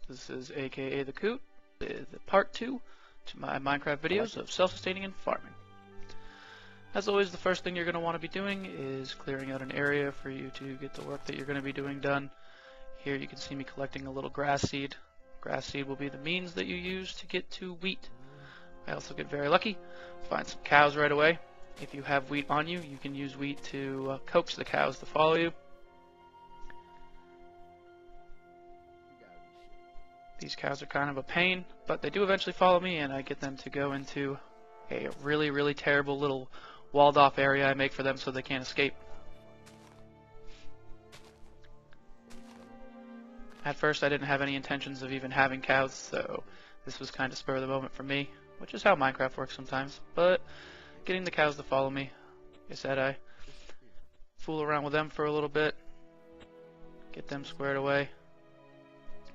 This is aka the Coot with part 2 to my Minecraft videos of self-sustaining and farming. As always, the first thing you're going to want to be doing is clearing out an area for you to get the work that you're going to be doing done. Here you can see me collecting a little grass seed. Grass seed will be the means that you use to get to wheat. I also get very lucky, find some cows right away. If you have wheat on you, you can use wheat to coax the cows to follow you. These cows are kind of a pain, but they do eventually follow me, and I get them to go into a really terrible little walled off area I make for them so they can't escape. At first I didn't have any intentions of even having cows, so this was kind of spur of the moment for me, which is how Minecraft works sometimes. But getting the cows to follow me, like I said, I fool around with them for a little bit, get them squared away.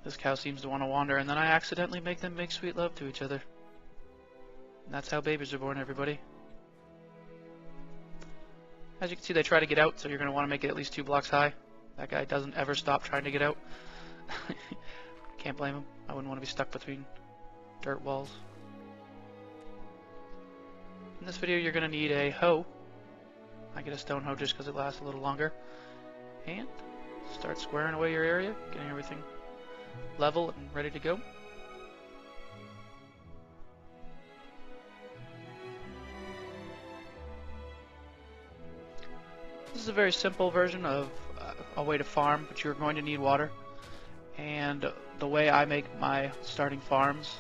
This cow seems to want to wander, and then I accidentally make them make sweet love to each other. And that's how babies are born, everybody. As you can see, they try to get out, so you're going to want to make it at least 2 blocks high. That guy doesn't ever stop trying to get out. Can't blame him. I wouldn't want to be stuck between dirt walls. In this video, you're going to need a hoe. I get a stone hoe just because it lasts a little longer. And start squaring away your area, getting everything level and ready to go. This is a very simple version of a way to farm, but you're going to need water. And the way I make my starting farms,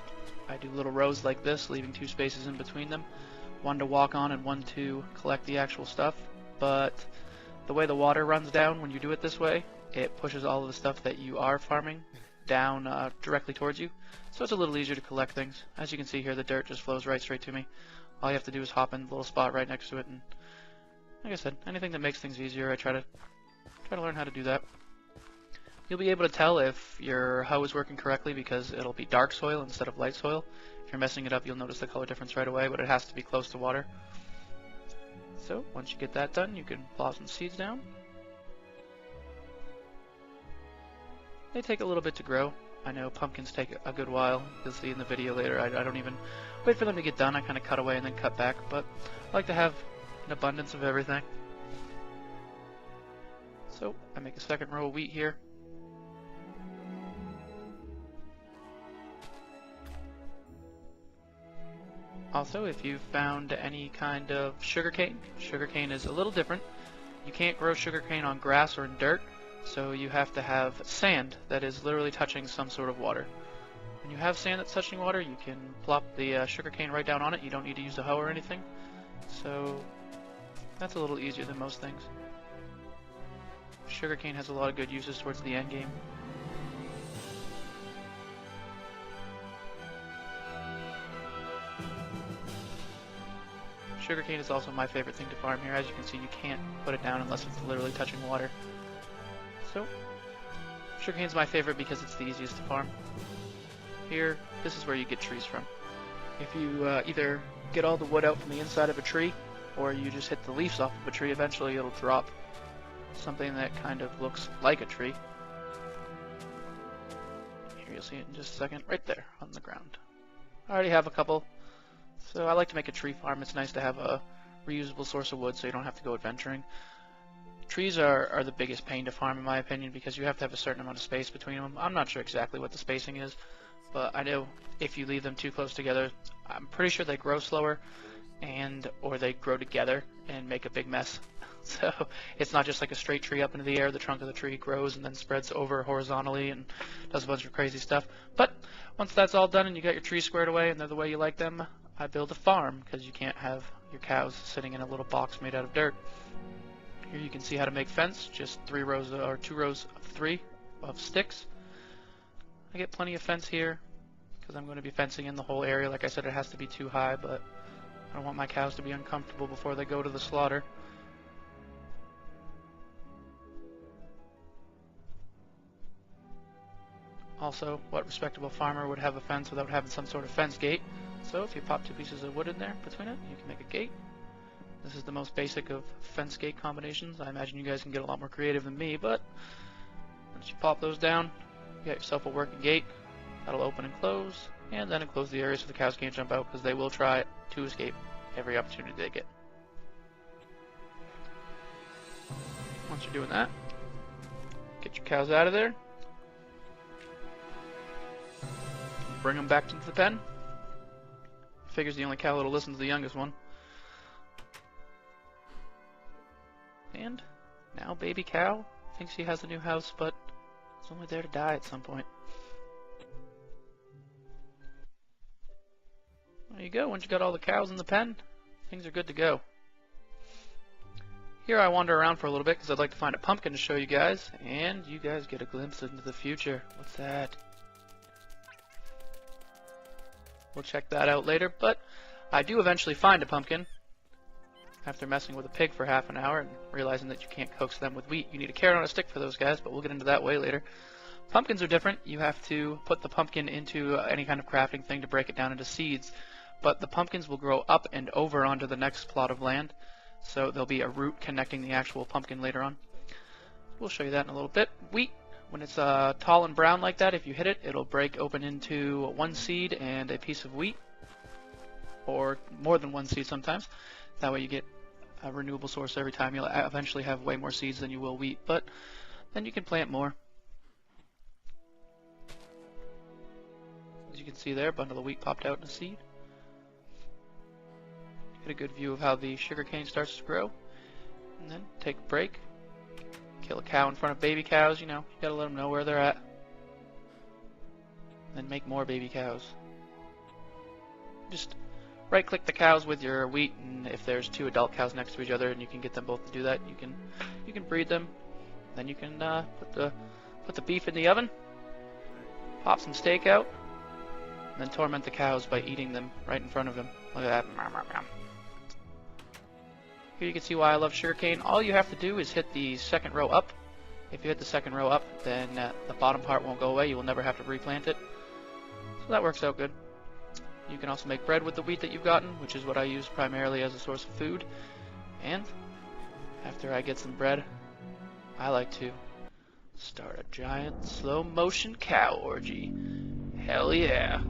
I do little rows like this, leaving 2 spaces in between them. One to walk on and one to collect the actual stuff. But the way the water runs down when you do it this way, it pushes all of the stuff that you are farming down directly towards you, so it's a little easier to collect things. As you can see here, the dirt just flows right straight to me. All you have to do is hop in the little spot right next to it, and like I said, anything that makes things easier, I try to learn how to do that. You'll be able to tell if your hoe is working correctly because it'll be dark soil instead of light soil. If you're messing it up, you'll notice the color difference right away, but it has to be close to water. So once you get that done, you can plop some seeds down. They take a little bit to grow. I know pumpkins take a good while. You'll see in the video later. I don't even wait for them to get done. I kind of cut away and then cut back, but I like to have an abundance of everything. So I make a second row of wheat here. Also, if you've found any kind of sugarcane is a little different. You can't grow sugarcane on grass or in dirt. So you have to have sand that is literally touching some sort of water. When you have sand that's touching water, you can plop the sugarcane right down on it. You don't need to use a hoe or anything. So that's a little easier than most things. Sugarcane has a lot of good uses towards the end game. Sugarcane is also my favorite thing to farm here. As you can see, you can't put it down unless it's literally touching water. So, sugarcane's my favorite because it's the easiest to farm. Here, this is where you get trees from. If you either get all the wood out from the inside of a tree, or you just hit the leaves off of a tree, eventually it'll drop something that kind of looks like a tree. Here you'll see it in just a second, right there on the ground. I already have a couple, so I like to make a tree farm. It's nice to have a reusable source of wood so you don't have to go adventuring. Trees are the biggest pain to farm in my opinion because you have to have a certain amount of space between them. I'm not sure exactly what the spacing is, but I know if you leave them too close together, I'm pretty sure they grow slower or they grow together and make a big mess. So it's not just like a straight tree up into the air. The trunk of the tree grows and then spreads over horizontally and does a bunch of crazy stuff. But once that's all done and you got your trees squared away and they're the way you like them, I build a farm because you can't have your cows sitting in a little box made out of dirt. Here you can see how to make fence, just 2 rows of 3 of sticks. I get plenty of fence here because I'm going to be fencing in the whole area. Like I said, it has to be too high, but I don't want my cows to be uncomfortable before they go to the slaughter. Also, what respectable farmer would have a fence without having some sort of fence gate? So if you pop 2 pieces of wood in there between it, you can make a gate. This is the most basic of fence gate combinations. I imagine you guys can get a lot more creative than me, but once you pop those down, you got yourself a working gate. That'll open and close, and then enclose the area so the cows can't jump out, because they will try to escape every opportunity they get. Once you're doing that, get your cows out of there. Bring them back into the pen. Figures the only cow that'll listen to the youngest one. And now baby cow thinks she has a new house, but it's only there to die at some point. There you go. Once you got all the cows in the pen, things are good to go. Here I wander around for a little bit because I'd like to find a pumpkin to show you guys, and you guys get a glimpse into the future. What's that? We'll check that out later, but I do eventually find a pumpkin after messing with a pig for half an hour and realizing that you can't coax them with wheat. You need a carrot on a stick for those guys, but we'll get into that way later. Pumpkins are different. You have to put the pumpkin into any kind of crafting thing to break it down into seeds, but the pumpkins will grow up and over onto the next plot of land, so there'll be a root connecting the actual pumpkin later on. We'll show you that in a little bit. Wheat, when it's tall and brown like that, if you hit it, it'll break open into one seed and a piece of wheat, or more than one seed sometimes. That way you get a renewable source every time. You'll eventually have way more seeds than you will wheat, but then you can plant more. As you can see there, a bundle of wheat popped out in a seed. Get a good view of how the sugarcane starts to grow. And then take a break. Kill a cow in front of baby cows, you know, you gotta let them know where they're at. Then make more baby cows. Just right click the cows with your wheat, and if there's two adult cows next to each other and you can get them both to do that, you can breed them. Then you can put the beef in the oven, pop some steak out, and then torment the cows by eating them right in front of them. Look at that. Here you can see why I love sugarcane. All you have to do is hit the second row up. If you hit the second row up, then the bottom part won't go away. You will never have to replant it. So that works out good. You can also make bread with the wheat that you've gotten, which is what I use primarily as a source of food. And after I get some bread, I like to start a giant slow motion cow orgy. Hell yeah.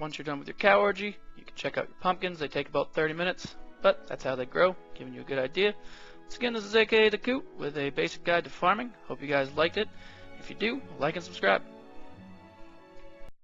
Once you're done with your cow orgy, you can check out your pumpkins. They take about 30 minutes, but that's how they grow, giving you a good idea. Once again, this is akathecoot with a basic guide to farming. Hope you guys liked it. If you do, like and subscribe.